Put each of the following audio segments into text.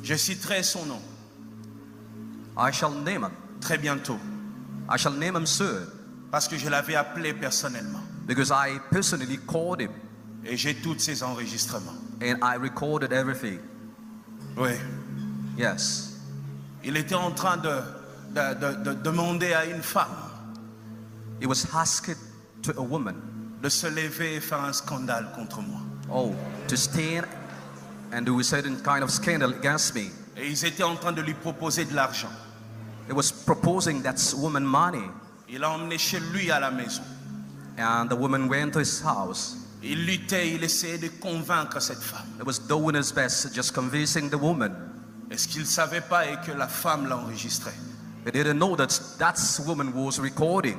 Je citerai son nom I shall name him. très bientôt. I shall name him soon. Parce que je l'avais appelé personnellement. Because I personally called him. Et j'ai tous ses enregistrements. And I recorded everything. Oui. Yes. Il était en train de demander à une femme He was asked to a woman, de se lever et faire un scandale contre moi. oh, to stand and do a certain kind of scandal against me. Et ils étaient en train de lui proposer de l'argent. He was proposing that woman money. Il l'a emmené chez lui à la maison. And the woman went to his house. Il luttait, il essayait de convaincre cette femme. He was doing his best, just convincing the woman. Et ce qu'il ne savait pas est que la femme l'enregistrait. He didn't know that that woman was recording.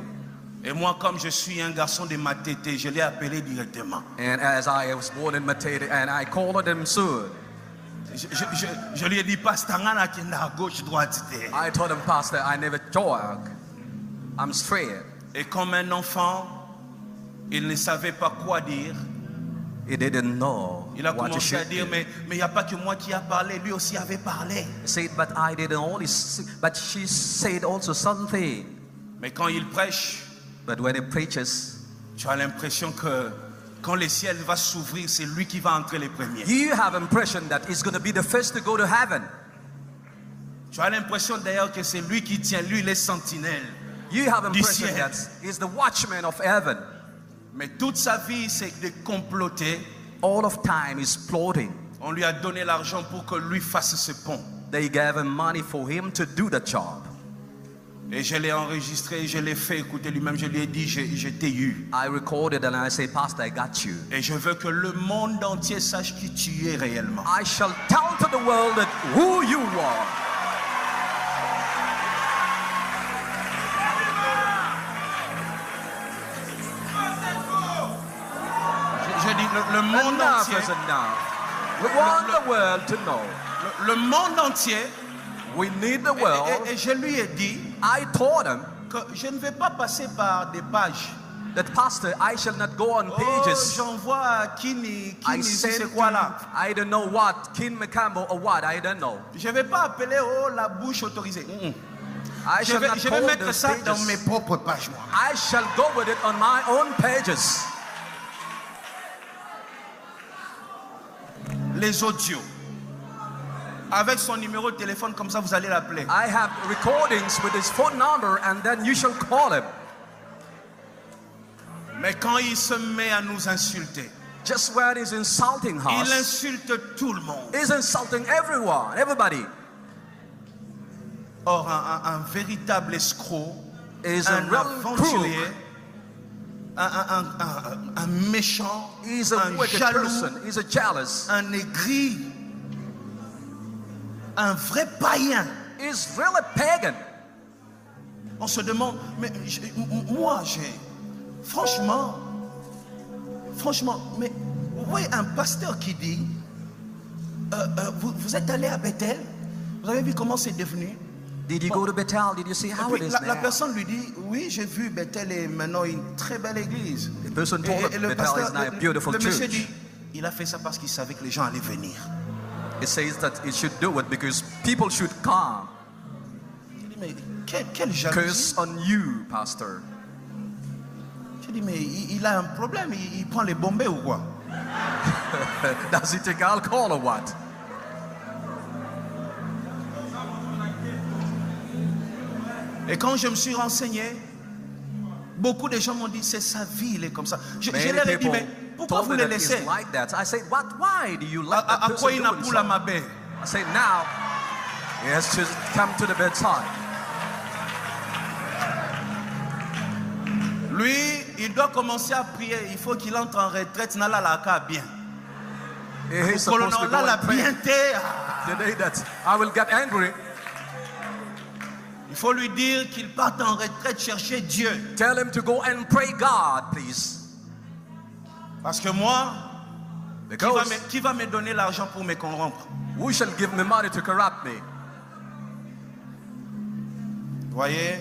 Et moi, comme je suis un garçon de Matete, je l'ai appelé directement. And as I was born in Matete, and I called him soon. Je lui ai dit, Pastangana qui est à gauche, droite. I told him, Pastor, I never talk. I'm straight. Et comme un enfant, il ne savait pas quoi dire. He didn't know Il a what to commencé à should dire, do. mais il n'y a pas que moi qui a parlé, lui aussi avait parlé. He said, but I didn't only say, but she said also something. Mais quand il prêche, But when he preaches, tu as l'impression que quand le ciel va s'ouvrir, c'est lui qui va entrer les premiers. you have impression that he's going to be the first to go to heaven. Tu as l'impression d'ailleurs que c'est lui qui tient, lui les sentinelles. You have Du impression ciel. that he's the watchman of heaven. Mais toute sa vie, c'est de comploter. All of time is plotting. On lui a donné l'argent pour que lui fasse ce pont. They gave him money for him to do the job. Et je l'ai enregistré, je l'ai fait écouter lui-même, je lui ai dit, je t'ai eu. I recorded and I say, Pastor, I got you. Et je veux que le monde entier sache qui tu es réellement. I shall tell to the world that who you are. Je dis, le monde Enough entier, is enough. We want the world to know. le monde entier, We need the world. et je lui ai dit I told him que je ne vais pas passer par des pages. that, Pastor, I shall not go on Oh, pages. j'envoie à Kini, I c'est said, quoi là? I don't know what, King McCampbell or what, I don't know. Je ne vais pas appeler la bouche autorisée. I Je shall vais not call mettre those ça dans mes pages. propres pages, moi. I shall go with it on my own pages. Les audios. Avec son numéro de téléphone, comme ça vous allez l'appeler. I have recordings with his phone number, and then you shall call him. Mais quand il se met à nous insulter, Just where he's insulting il us, insulte tout le monde. he's insulting everyone, everybody. Or, un véritable escroc, He's a un real aventurier, crook. un méchant, He's a un wicked jaloux, person. He's a jealous. un aigri, un vrai païen. He's really pagan. On se demande, mais moi, franchement, mais oui, un pasteur qui dit, vous êtes allé à Bethel, vous avez vu comment c'est devenu? Did you go to Bethel? Did you see Et how puis, it is la now? personne lui dit, oui, j'ai vu Bethel est maintenant une très belle église. The person told him le Bethel pasteur, is now a beautiful le monsieur church. dit, il a fait ça parce qu'il savait que les gens allaient venir. He says that he should do it because people should come. Je dis, mais quelle Curse jalousie. on you, pastor. Je dis, mais il a un problème, il prend les bombés ou quoi? Does he take alcohol or what? Et quand je me suis renseigné, beaucoup de gens m'ont dit, c'est sa vie, il est comme ça. Je Many leur ai dit, people mais pourquoi told vous me le that he's laissez? like that. I said, why do you let that À quoi person il do n'a it pour la so? mabé? I said, now he has to come to the bedside. Lui, il doit commencer à prier. Il faut qu'il entre en retraite. Nala la ka bien. He's supposed to go Là, la and pray. bien te. The day that I will get angry, Il faut lui dire qu'il parte en retraite chercher Dieu. tell him to go and pray God, please. Parce que moi, Because qui va me donner l'argent pour me corrompre? who shall give me money to corrupt me? Voyez,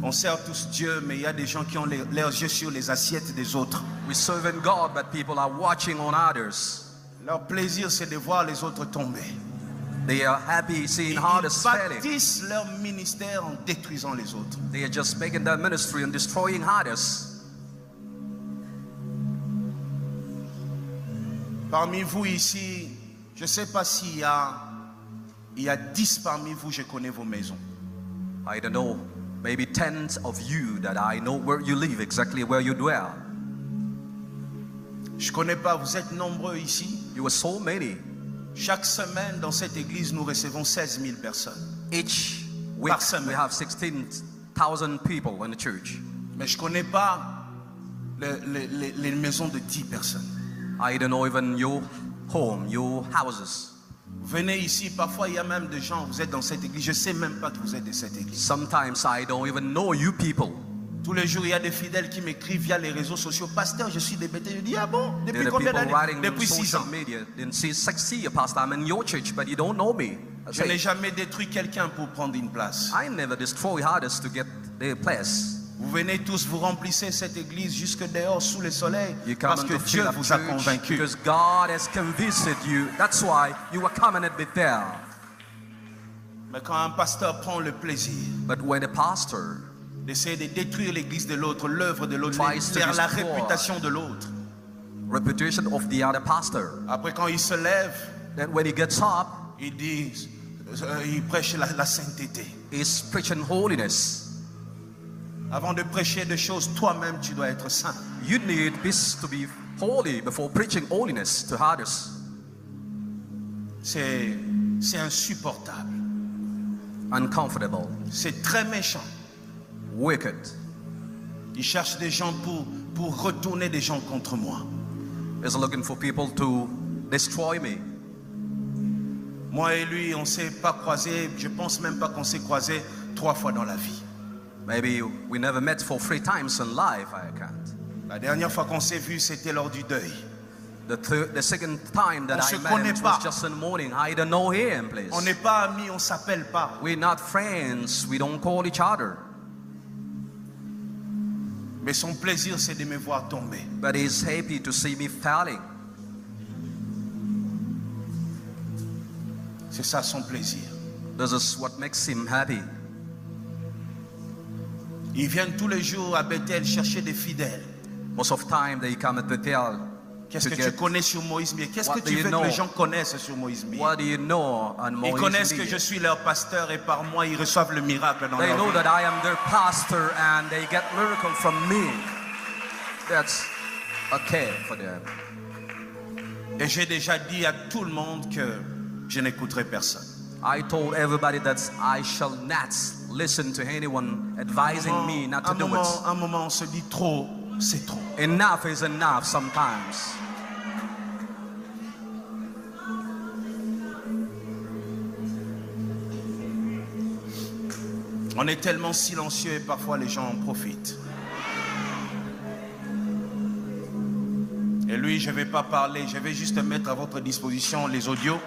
on sert tous Dieu, mais il y a des gens qui ont leurs yeux sur les assiettes des autres. We serve in God, but people are watching on others. Leur plaisir, c'est de voir les autres tomber. They are happy seeing Ils others failing. bâtissent leur ministère en détruisant les autres. They are just making their ministry and destroying others. Parmi vous ici, je ne sais pas s'il y a 10 parmi vous, je connais vos maisons. I don't know, maybe tens of you that I know where you live, exactly where you dwell. Je ne connais pas, vous êtes nombreux ici. You are so many. Chaque semaine, dans cette église, nous recevons 16 000 personnes. Each week Par semaine. we have 16,000 people in the church. Mais je ne connais pas les maisons de 10 personnes. I don't know even your home, your houses. Vous venez ici, parfois il y a même des gens, vous êtes dans cette église, je ne sais même pas que vous êtes de cette église. Sometimes I don't even know you people. Tous les jours, il y a des fidèles qui m'écrivent via les réseaux sociaux. Pasteur, je suis débêté. Je dis, ah bon? There Depuis are combien people d'années? writing on Depuis 6 social ans. media. Then see you, Pastor, I'm in your church, but you don't know me. I Je n'ai say, jamais détruit quelqu'un pour prendre une place. I never destroy others to get their place. Vous venez tous, vous remplissez cette église jusque dehors sous le soleil You come parce que and to Dieu fill up vous a church convaincu. because God has convinced you. That's why you are coming and be there. Mais quand un pasteur prend le plaisir But when a pastor d'essayer de détruire l'église de l'autre, l'œuvre de l'autre, Tries to la destroy. réputation de l'autre, reputation of the other pastor, après quand il se lève, then when he gets up, il dit, il prêche la sainteté. he's preaching holiness. Avant de prêcher des choses, toi-même tu dois être saint. You need this to be holy before preaching holiness to others. C'est insupportable. Uncomfortable, C'est très méchant. wicked. Il cherche des gens pour retourner des gens contre moi. He's looking for people to destroy me. Moi et lui, on ne s'est pas croisés. Je pense même pas qu'on s'est croisés 3 fois dans la vie. Maybe we never met for 3 times in life. I can't. La dernière fois qu'on s'est vu, c'était lors du deuil. The second time that On I se met connaît him pas. was just in the morning. I don't know him, please. On n'est pas amis, on s'appelle pas. We're not friends. We don't call each other. Mais son plaisir, c'est de me voir tomber. But he's happy to see me falling. C'est ça son plaisir. This is what makes him happy. Ils viennent tous les jours à Bethel chercher des fidèles. Most of the time they come at Bethel. Qu'est-ce to que get- tu connais sur Moïse Mier? Qu'est-ce What que do tu you veux know? que les gens connaissent sur Moïse Mier? What do you know on Ils Moïse connaissent que Mier? je suis leur pasteur et par moi ils reçoivent le miracle dans They leur know vie. that I am their pastor and they get miracle from me. That's okay for them. Et j'ai déjà dit à tout le monde que je n'écouterai personne. I told everybody that I shall not listen to anyone advising me not to do it. Un moment, on se dit trop, c'est trop. Enough is enough sometimes. On est tellement silencieux et parfois les gens en profitent. Et lui, je ne vais pas parler, je vais juste mettre à votre disposition les audios.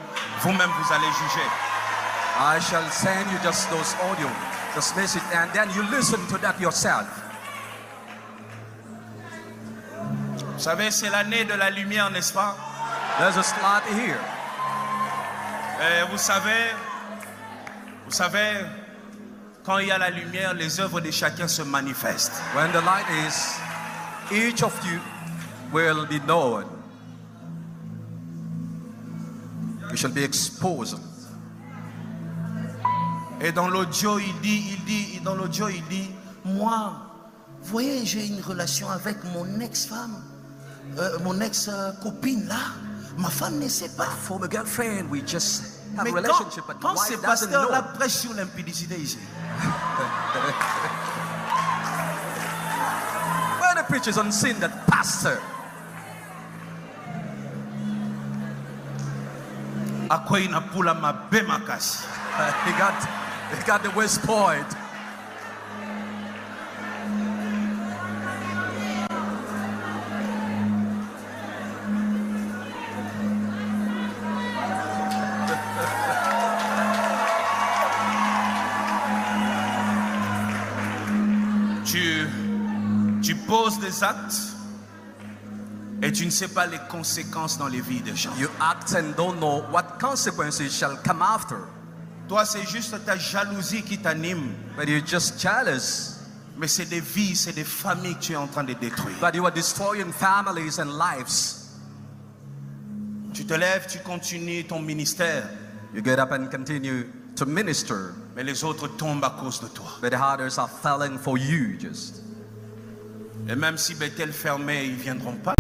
Vous-même, vous allez juger. I shall send you just those audio, just message, and then you listen to that yourself. Vous savez, c'est l'année de la lumière, n'est-ce pas? There's a slot here. Et vous savez, quand il y a la lumière, les œuvres de chacun se manifestent. When the light is, each of you will be known. You shall be exposed. Et dans l'audio, il dit, moi, vous voyez, j'ai une relation avec mon ex-femme, mon ex-copine là. Ma femme ne sait pas. For my girlfriend, we just have Mais a relationship, but quand the ce wife doesn't know. pasteur-là prêche sur l'impudicité ici, When the preacher's on sin, that pastor, à quoi il n'a pas la mabe makasi. he got the West Point. Tu poses des actes et Et tu ne sais pas les conséquences dans les vies des gens. You act and don't know what consequences shall come after. Toi, c'est juste ta jalousie qui t'anime. But you're just jealous. Mais c'est des vies, c'est des familles que tu es en train de détruire. But you are destroying families and lives. Tu te lèves, tu continues ton ministère. You get up and continue to minister. Mais les autres tombent à cause de toi. But the others are falling for you just. Et même si Bethel fermait, ils ne viendront pas.